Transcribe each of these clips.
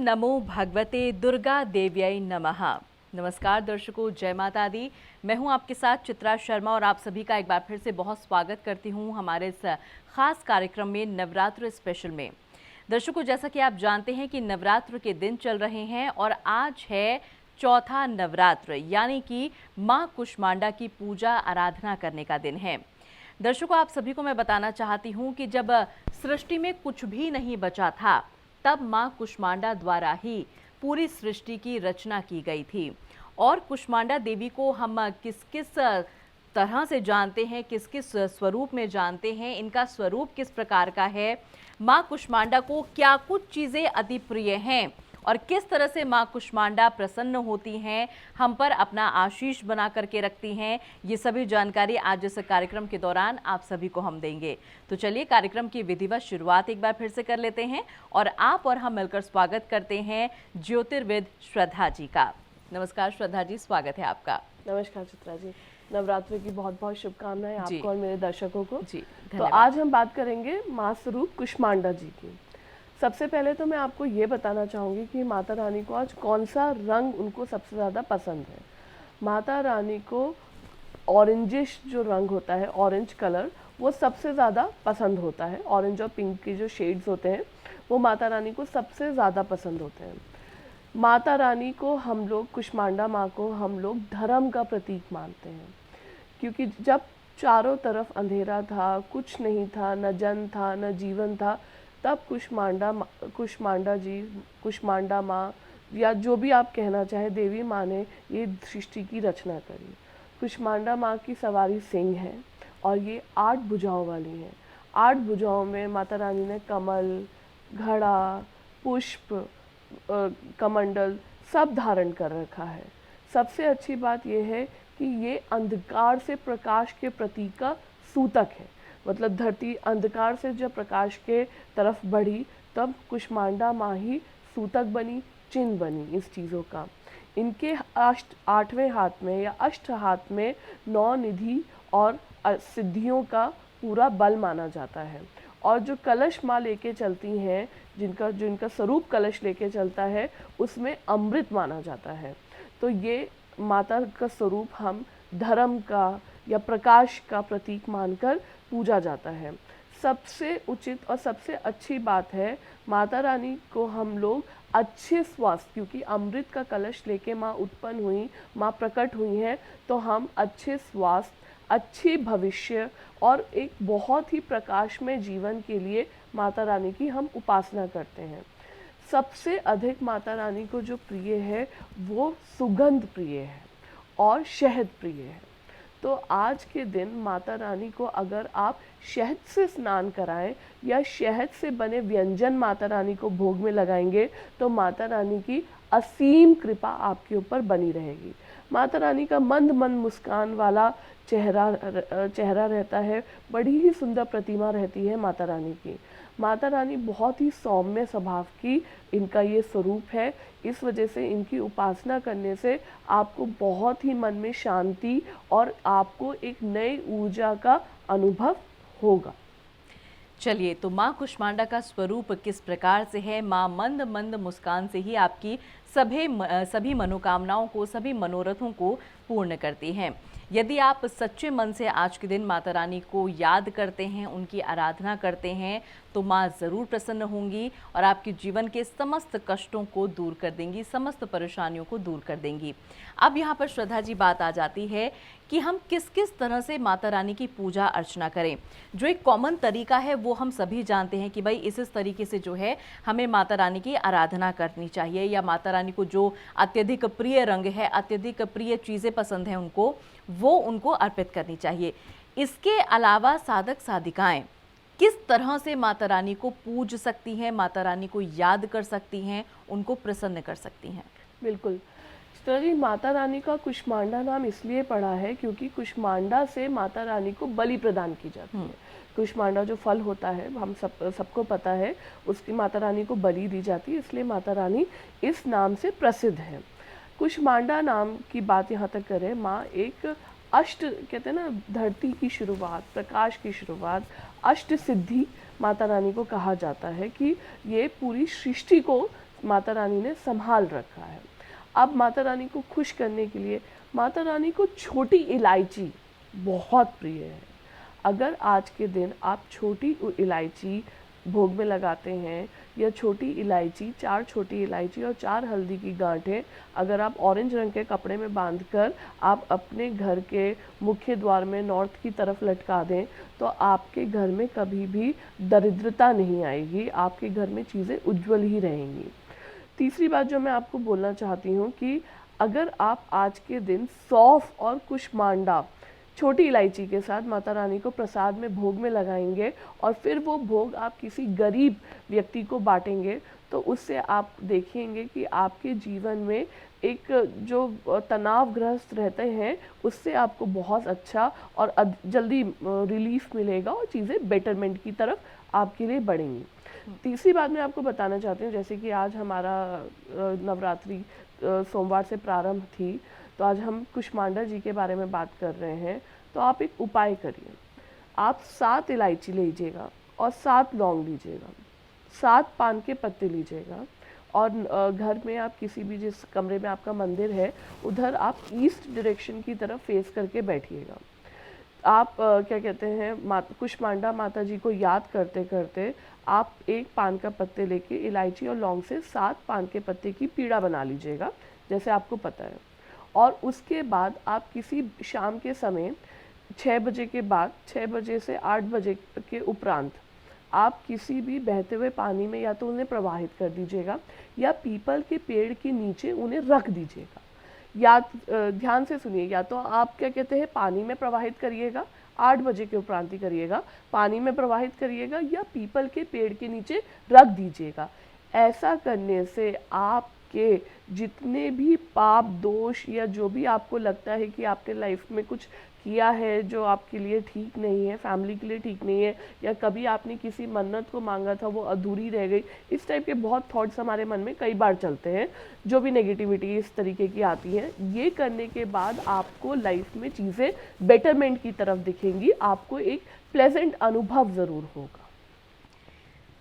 नमो भगवते दुर्गा देव्यै नमः। नमस्कार दर्शकों, जय माता दी। मैं हूं आपके साथ चित्रा शर्मा और आप सभी का एक बार फिर से बहुत स्वागत करती हूं हमारे इस खास कार्यक्रम में, नवरात्र स्पेशल में। दर्शकों, जैसा कि आप जानते हैं कि नवरात्र के दिन चल रहे हैं और आज है चौथा नवरात्र, यानी कि मां कुष्मांडा की पूजा आराधना करने का दिन है। दर्शकों, आप सभी को मैं बताना चाहती हूं कि जब सृष्टि में कुछ भी नहीं बचा था, तब मां कुष्मांडा द्वारा ही पूरी सृष्टि की रचना की गई थी। और कुष्मांडा देवी को हम किस किस तरह से जानते हैं, किस किस स्वरूप में जानते हैं, इनका स्वरूप किस प्रकार का है, मां कुष्मांडा को क्या कुछ चीज़ें अति प्रिय हैं और किस तरह से मां कुष्मांडा प्रसन्न होती हैं, हम पर अपना आशीष बना करके रखती हैं, ये सभी जानकारी आज इस कार्यक्रम के दौरान आप सभी को हम देंगे। तो चलिए कार्यक्रम की विधिवत शुरुआत एक बार फिर से कर लेते हैं और आप और हम मिलकर स्वागत करते हैं ज्योतिर्विद श्रद्धा जी का। नमस्कार श्रद्धा जी, स्वागत है आपका। नमस्कार चित्रा जी, नवरात्रि की बहुत बहुत शुभकामनाएं आपको और मेरे दर्शकों को जी। तो आज हम बात करेंगे मां स्वरूप कुष्मांडा जी की। सबसे पहले तो मैं आपको ये बताना चाहूँगी कि माता रानी को आज कौन सा रंग उनको सबसे ज़्यादा पसंद है। माता रानी को ऑरेंजिश जो रंग होता है, ऑरेंज कलर, वो सबसे ज़्यादा पसंद होता है। ऑरेंज और पिंक के जो शेड्स होते हैं वो माता रानी को सबसे ज़्यादा पसंद होते हैं। माता रानी को हम लोग, कुष्मांडा माँ को हम लोग धर्म का प्रतीक मानते हैं, क्योंकि जब चारों तरफ अंधेरा था, कुछ नहीं था, न जन था न जीवन था, तब कुष्मांडा जी, कुष्मांडा माँ या जो भी आप कहना चाहे, देवी माँ ने ये सृष्टि की रचना करी। कुष्मांडा माँ की सवारी सिंह है और ये 8 भुजाओं वाली हैं। 8 भुजाओं में माता रानी ने कमल, घड़ा, पुष्प, कमंडल सब धारण कर रखा है। सबसे अच्छी बात यह है कि ये अंधकार से प्रकाश के प्रतीक का सूतक है। मतलब धरती अंधकार से जब प्रकाश के तरफ बढ़ी, तब कुष्मांडा माँ ही सूतक बनी, चिन्ह बनी इस चीज़ों का। इनके 8वें हाथ में या अष्ट हाथ में 9 निधि और सिद्धियों का पूरा बल माना जाता है। और जो कलश माँ लेके चलती हैं, जिनका स्वरूप कलश लेके चलता है, उसमें अमृत माना जाता है। तो ये माता का स्वरूप हम धर्म का या प्रकाश का प्रतीक मानकर पूजा जाता है। सबसे उचित और सबसे अच्छी बात है, माता रानी को हम लोग अच्छे स्वास्थ्य, क्योंकि अमृत का कलश लेके माँ उत्पन्न हुई, माँ प्रकट हुई हैं, तो हम अच्छे स्वास्थ्य, अच्छी भविष्य और एक बहुत ही प्रकाशमय जीवन के लिए माता रानी की हम उपासना करते हैं। सबसे अधिक माता रानी को जो प्रिय है वो सुगंध प्रिय है और शहद प्रिय है। तो आज के दिन माता रानी को अगर आप शहद से स्नान कराएं या शहद से बने व्यंजन माता रानी को भोग में लगाएंगे, तो माता रानी की असीम कृपा आपके ऊपर बनी रहेगी। माता रानी का मंद मंद मुस्कान वाला चेहरा रहता है, बड़ी ही सुंदर प्रतिमा रहती है माता रानी की। माता रानी बहुत ही सौम्य स्वभाव की इनका ये स्वरूप है। इस वजह से इनकी उपासना करने से आपको बहुत ही मन में शांति और आपको एक नई ऊर्जा का अनुभव होगा। चलिए, तो मां कुष्मांडा का स्वरूप किस प्रकार से है? मां मंद मंद मुस्कान से ही आपकी सभी मनोकामनाओं को, सभी मनोरथों को पूर्ण करती हैं। यदि आप सच्चे मन से आज के दिन माता रानी को याद करते हैं, उनकी आराधना करते हैं, तो माँ ज़रूर प्रसन्न होंगी और आपके जीवन के समस्त कष्टों को दूर कर देंगी, समस्त परेशानियों को दूर कर देंगी। अब यहाँ पर श्रद्धा जी बात आ जाती है कि हम किस किस तरह से माता रानी की पूजा अर्चना करें। जो एक कॉमन तरीका है वो हम सभी जानते हैं कि भाई इस तरीके से जो है हमें माता रानी की आराधना करनी चाहिए, या माता रानी को जो अत्यधिक प्रिय रंग है, अत्यधिक प्रिय चीज़ें पसंद हैं उनको, वो उनको अर्पित करनी चाहिए। इसके अलावा साधक साधिकाएं किस तरह से माता रानी को पूज सकती हैं, माता रानी को याद कर सकती हैं, उनको प्रसन्न कर सकती हैं? बिल्कुल चित्रा जी, माता रानी का कुष्मांडा नाम इसलिए पड़ा है क्योंकि कुष्मांडा से माता रानी को बलि प्रदान की जाती है। कुष्मांडा जो फल होता है, हम सबको पता है, उसकी माता रानी को बलि दी जाती है, इसलिए माता रानी इस नाम से प्रसिद्ध है। कुष्मांडा नाम की बात यहाँ तक करें, माँ एक अष्ट, कहते हैं ना, धरती की शुरुआत, प्रकाश की शुरुआत, अष्ट सिद्धि माता रानी को कहा जाता है कि ये पूरी सृष्टि को माता रानी ने संभाल रखा है। अब माता रानी को खुश करने के लिए माता रानी को छोटी इलायची बहुत प्रिय है। अगर आज के दिन आप छोटी इलायची भोग में लगाते हैं या छोटी इलायची, 4 छोटी इलायची और 4 हल्दी की गांठें अगर आप ऑरेंज रंग के कपड़े में बांधकर आप अपने घर के मुख्य द्वार में नॉर्थ की तरफ लटका दें तो आपके घर में कभी भी दरिद्रता नहीं आएगी, आपके घर में चीज़ें उज्जवल ही रहेंगी। तीसरी बात जो मैं आपको बोलना चाहती हूँ कि अगर आप आज के दिन सौंफ और कुष्मांडा छोटी इलायची के साथ माता रानी को प्रसाद में भोग में लगाएंगे और फिर वो भोग आप किसी गरीब व्यक्ति को बांटेंगे तो उससे आप देखेंगे कि आपके जीवन में एक जो तनावग्रस्त रहते हैं उससे आपको बहुत अच्छा और जल्दी रिलीफ मिलेगा और चीज़ें बेटरमेंट की तरफ आपके लिए बढ़ेंगी। तीसरी बात मैं आपको बताना चाहती हूँ, जैसे कि आज हमारा नवरात्रि सोमवार से प्रारंभ थी, तो आज हम कुष्मांडा जी के बारे में बात कर रहे हैं। तो आप एक उपाय करिए, आप 7 इलायची लीजिएगा और 7 लौंग लीजिएगा, 7 पान के पत्ते लीजिएगा और घर में आप किसी भी जिस कमरे में आपका मंदिर है उधर आप ईस्ट डायरेक्शन की तरफ फेस करके बैठिएगा। आप क्या कहते हैं कुष्मांडा माता जी को याद करते करते आप एक पान का पत्ते लेके इलायची और लौंग से 7 पान के पत्ते की पीड़ा बना लीजिएगा जैसे आपको पता है। और उसके बाद आप किसी शाम के समय 6 बजे के बाद 6 बजे से 8 बजे के उपरांत आप किसी भी बहते हुए पानी में या तो उन्हें प्रवाहित कर दीजिएगा या पीपल के पेड़ के नीचे उन्हें रख दीजिएगा। या ध्यान से सुनिए, या तो आप क्या कहते हैं पानी में प्रवाहित करिएगा, 8 बजे के उपरांत ही करिएगा, पानी में प्रवाहित करिएगा या पीपल के पेड़ के नीचे रख दीजिएगा। ऐसा करने से आपके जितने भी पाप दोष या जो भी आपको लगता है कि आपने लाइफ में कुछ किया है जो आपके लिए ठीक नहीं है, फैमिली के लिए ठीक नहीं है, या कभी आपने किसी मन्नत को मांगा था वो अधूरी रह गई, इस टाइप के बहुत थॉट्स हमारे मन में कई बार चलते हैं, जो भी नेगेटिविटी इस तरीके की आती है। ये करने के बाद आपको लाइफ में चीज़ें बेटरमेंट की तरफ दिखेंगी, आपको एक प्लेजेंट अनुभव ज़रूर होगा।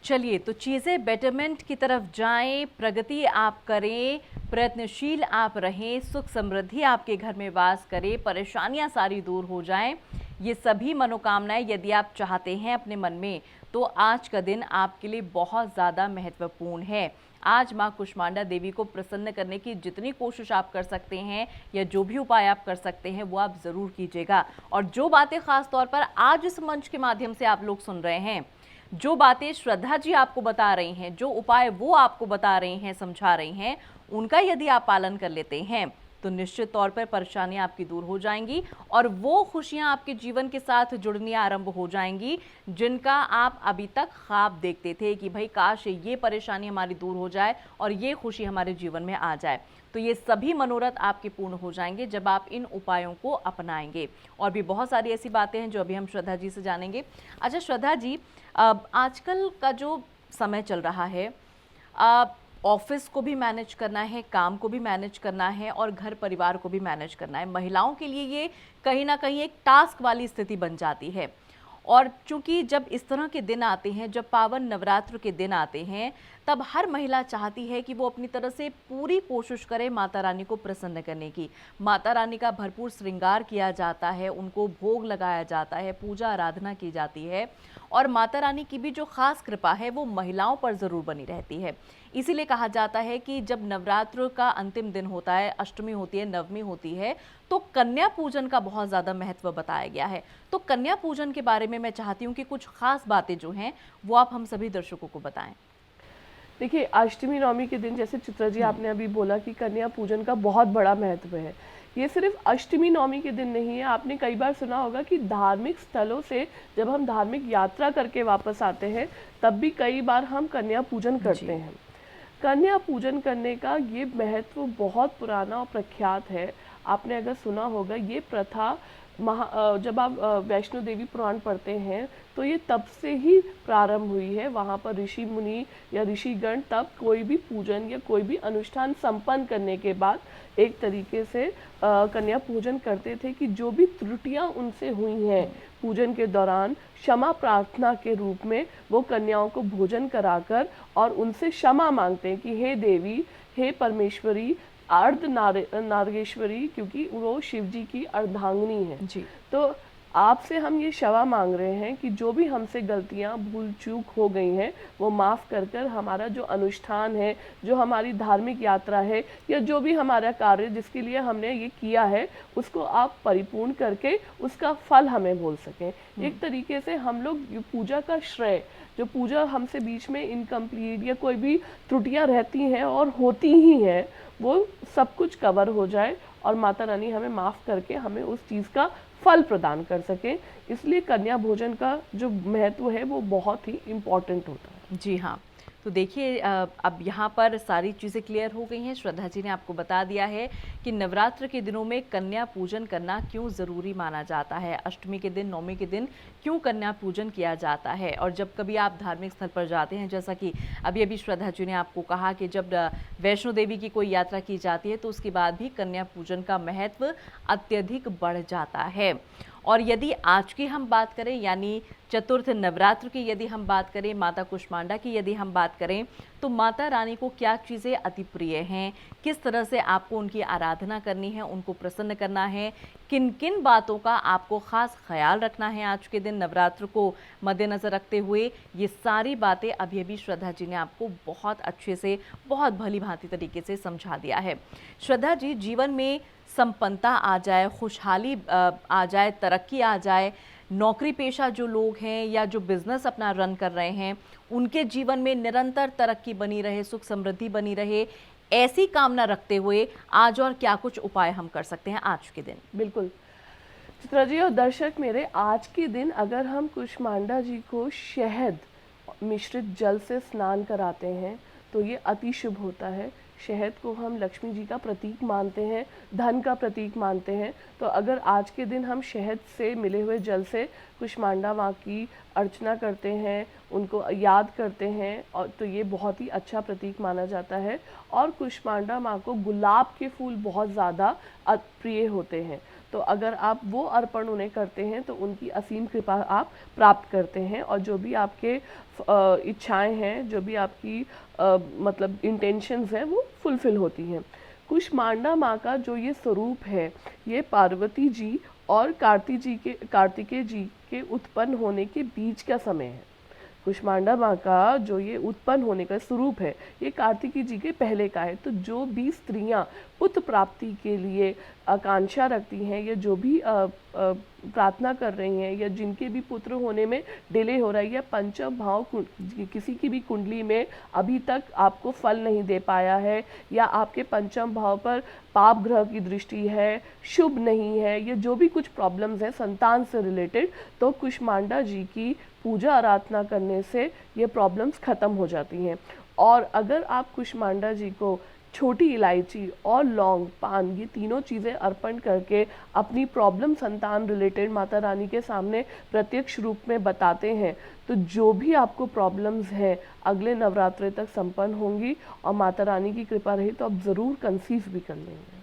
चलिए, तो चीज़ें बेटरमेंट की तरफ जाएं, प्रगति आप करें, प्रयत्नशील आप रहें, सुख समृद्धि आपके घर में वास करे, परेशानियां सारी दूर हो जाएं, ये सभी मनोकामनाएं यदि आप चाहते हैं अपने मन में तो आज का दिन आपके लिए बहुत ज़्यादा महत्वपूर्ण है। आज माँ कुष्मांडा देवी को प्रसन्न करने की जितनी कोशिश आप कर सकते हैं या जो भी उपाय आप कर सकते हैं वो आप ज़रूर कीजिएगा। और जो बातें ख़ास तौर पर आज इस मंच के माध्यम से आप लोग सुन रहे हैं, जो बातें श्रद्धा जी आपको बता रही हैं, जो उपाय वो आपको बता रही हैं, समझा रही हैं, उनका यदि आप पालन कर लेते हैं तो निश्चित तौर पर परेशानियां आपकी दूर हो जाएंगी और वो खुशियां आपके जीवन के साथ जुड़नी आरंभ हो जाएंगी जिनका आप अभी तक ख्वाब देखते थे कि भाई काश ये परेशानी हमारी दूर हो जाए और ये खुशी हमारे जीवन में आ जाए। तो ये सभी मनोरथ आपके पूर्ण हो जाएंगे जब आप इन उपायों को अपनाएंगे। और भी बहुत सारी ऐसी बातें हैं जो अभी हम श्रद्धा जी से जानेंगे। अच्छा श्रद्धा जी, आजकल का जो समय चल रहा है, ऑफिस को भी मैनेज करना है, काम को भी मैनेज करना है और घर परिवार को भी मैनेज करना है। महिलाओं के लिए ये कहीं ना कहीं एक टास्क वाली स्थिति बन जाती है। और चूंकि जब इस तरह के दिन आते हैं, जब पावन नवरात्र के दिन आते हैं, तब हर महिला चाहती है कि वो अपनी तरह से पूरी कोशिश करे माता रानी को प्रसन्न करने की। माता रानी का भरपूर श्रृंगार किया जाता है, उनको भोग लगाया जाता है, पूजा आराधना की जाती है और माता रानी की भी जो खास कृपा है वो महिलाओं पर ज़रूर बनी रहती है। इसीलिए कहा जाता है कि जब नवरात्र का अंतिम दिन होता है, अष्टमी होती है, नवमी होती है, तो कन्या पूजन का बहुत ज़्यादा महत्व बताया गया है। तो कन्या पूजन के बारे में मैं चाहती हूँ कि कुछ खास बातें जो हैं वो आप हम सभी दर्शकों को बताएं। देखिए, अष्टमी नवमी के दिन जैसे चित्रा जी आपने अभी बोला कि कन्या पूजन का बहुत बड़ा महत्व है। ये सिर्फ अष्टमी नवमी के दिन नहीं है, आपने कई बार सुना होगा कि धार्मिक स्थलों से जब हम धार्मिक यात्रा करके वापस आते हैं तब भी कई बार हम कन्या पूजन करते हैं। कन्या पूजन करने का ये महत्व बहुत पुराना और प्रख्यात है। आपने अगर सुना होगा ये प्रथा जब आप वैष्णो देवी पुराण पढ़ते हैं तो ये तब से ही प्रारंभ हुई है। वहाँ पर ऋषि मुनि या ऋषिगण तब कोई भी पूजन या कोई भी अनुष्ठान संपन्न करने के बाद एक तरीके से कन्या पूजन करते थे कि जो भी त्रुटियां उनसे हुई हैं पूजन के दौरान, क्षमा प्रार्थना के रूप में वो कन्याओं को भोजन कराकर और उनसे क्षमा मांगते हैं कि हे देवी, हे परमेश्वरी, नागेश्वरी, क्योंकि वो शिव जी की अर्धांगिनी है जी। तो आपसे हम ये क्षमा मांग रहे हैं कि जो भी हमसे गलतियां भूल चूक हो गई हैं वो माफ़ कर कर हमारा जो अनुष्ठान है, जो हमारी धार्मिक यात्रा है, या जो भी हमारा कार्य जिसके लिए हमने ये किया है, उसको आप परिपूर्ण करके उसका फल हमें बोल सकें। एक तरीके से हम लोग पूजा का श्रेय, जो पूजा हमसे बीच में इनकम्प्लीट या कोई भी त्रुटियां रहती हैं और होती ही हैं, वो सब कुछ कवर हो जाए और माता रानी हमें माफ़ करके हमें उस चीज़ का फल प्रदान कर सकें। इसलिए कन्या भोजन का जो महत्व है वो बहुत ही इम्पॉर्टेंट होता है। जी हाँ, तो देखिए अब यहाँ पर सारी चीज़ें क्लियर हो गई हैं। श्रद्धा जी ने आपको बता दिया है कि नवरात्र के दिनों में कन्या पूजन करना क्यों ज़रूरी माना जाता है, अष्टमी के दिन, नवमी के दिन क्यों कन्या पूजन किया जाता है। और जब कभी आप धार्मिक स्थल पर जाते हैं, जैसा कि अभी अभी श्रद्धा जी ने आपको कहा कि जब वैष्णो देवी की कोई यात्रा की जाती है तो उसके बाद भी कन्या पूजन का महत्व अत्यधिक बढ़ जाता है। और यदि आज की हम बात करें, यानी चतुर्थ नवरात्र की यदि हम बात करें, माता कुष्मांडा की यदि हम बात करें, तो माता रानी को क्या चीज़ें अति प्रिय हैं, किस तरह से आपको उनकी आराधना करनी है, उनको प्रसन्न करना है, किन किन बातों का आपको ख़ास ख्याल रखना है आज के दिन नवरात्र को मद्देनज़र रखते हुए, ये सारी बातें अभी अभी श्रद्धा जी ने आपको बहुत अच्छे से, बहुत भली भांति तरीके से समझा दिया है। श्रद्धा जी, जीवन में संपन्नता आ जाए, खुशहाली आ जाए, तरक्की आ जाए, नौकरी पेशा जो लोग हैं या जो बिज़नेस अपना रन कर रहे हैं, उनके जीवन में निरंतर तरक्की बनी रहे, सुख समृद्धि बनी रहे, ऐसी कामना रखते हुए आज और क्या कुछ उपाय हम कर सकते हैं आज के दिन? बिल्कुल चित्रा जी और दर्शक मेरे, आज के दिन अगर हम कुष्मांडा जी को शहद मिश्रित जल से स्नान कराते हैं तो ये अति शुभ होता है। शहद को हम लक्ष्मी जी का प्रतीक मानते हैं, धन का प्रतीक मानते हैं। तो अगर आज के दिन हम शहद से मिले हुए जल से कुष्मांडा माँ की अर्चना करते हैं, उनको याद करते हैं, और तो ये बहुत ही अच्छा प्रतीक माना जाता है। और कुष्मांडा माँ को गुलाब के फूल बहुत ज़्यादा प्रिय होते हैं, तो अगर आप वो अर्पण उन्हें करते हैं तो उनकी असीम कृपा आप प्राप्त करते हैं, और जो भी आपके इच्छाएं हैं, जो भी आपकी मतलब इंटेंशंस हैं, वो फुलफिल होती हैं। कुष्मांडा माँ का जो ये स्वरूप है, ये पार्वती जी और कार्तिकेय जी के उत्पन्न होने के बीच का समय है। कुष्मांडा माँ का जो ये उत्पन्न होने का स्वरूप है, ये कार्तिकी जी के पहले का है। तो जो भी स्त्रियां पुत्र प्राप्ति के लिए आकांक्षा रखती हैं, या जो भी प्रार्थना कर रही हैं, या जिनके भी पुत्र होने में डिले हो रहा है, या पंचम भाव किसी की भी कुंडली में अभी तक आपको फल नहीं दे पाया है, या आपके पंचम भाव पर पाप ग्रह की दृष्टि है, शुभ नहीं है, या जो भी कुछ प्रॉब्लम्स हैं संतान से रिलेटेड, तो कुष्मांडा जी की पूजा आराधना करने से ये प्रॉब्लम्स ख़त्म हो जाती हैं। और अगर आप कुष्मांडा जी को छोटी इलायची और लौंग, पान, ये तीनों चीज़ें अर्पण करके अपनी प्रॉब्लम संतान रिलेटेड माता रानी के सामने प्रत्यक्ष रूप में बताते हैं, तो जो भी आपको प्रॉब्लम्स हैं अगले नवरात्रे तक संपन्न होंगी, और माता रानी की कृपा रही तो आप ज़रूर कंसीव भी कर लेंगे।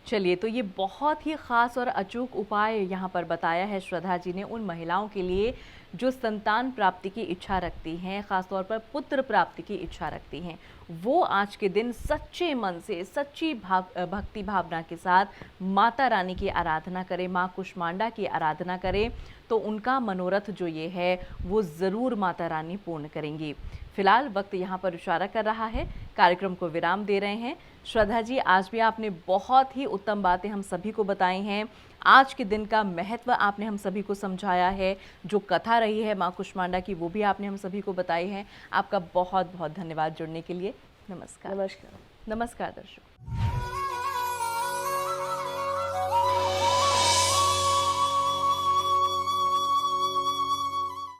चलिए, तो ये बहुत ही ख़ास और अचूक उपाय यहाँ पर बताया है श्रद्धा जी ने उन महिलाओं के लिए जो संतान प्राप्ति की इच्छा रखती हैं, ख़ासतौर पर पुत्र प्राप्ति की इच्छा रखती हैं। वो आज के दिन सच्चे मन से, सच्ची भक्ति भावना के साथ माता रानी की आराधना करें, माँ कुष्मांडा की आराधना करें, तो उनका मनोरथ जो ये है वो ज़रूर माता रानी पूर्ण करेंगी। फिलहाल वक्त यहाँ पर इशारा कर रहा है, कार्यक्रम को विराम दे रहे हैं। श्रद्धा जी, आज भी आपने बहुत ही उत्तम बातें हम सभी को बताई हैं। आज के दिन का महत्व आपने हम सभी को समझाया है, जो कथा रही है माँ कुष्मांडा की वो भी आपने हम सभी को बताई है। आपका बहुत बहुत धन्यवाद जुड़ने के लिए। नमस्कार। नमस्कार। नमस्कार दर्शकों।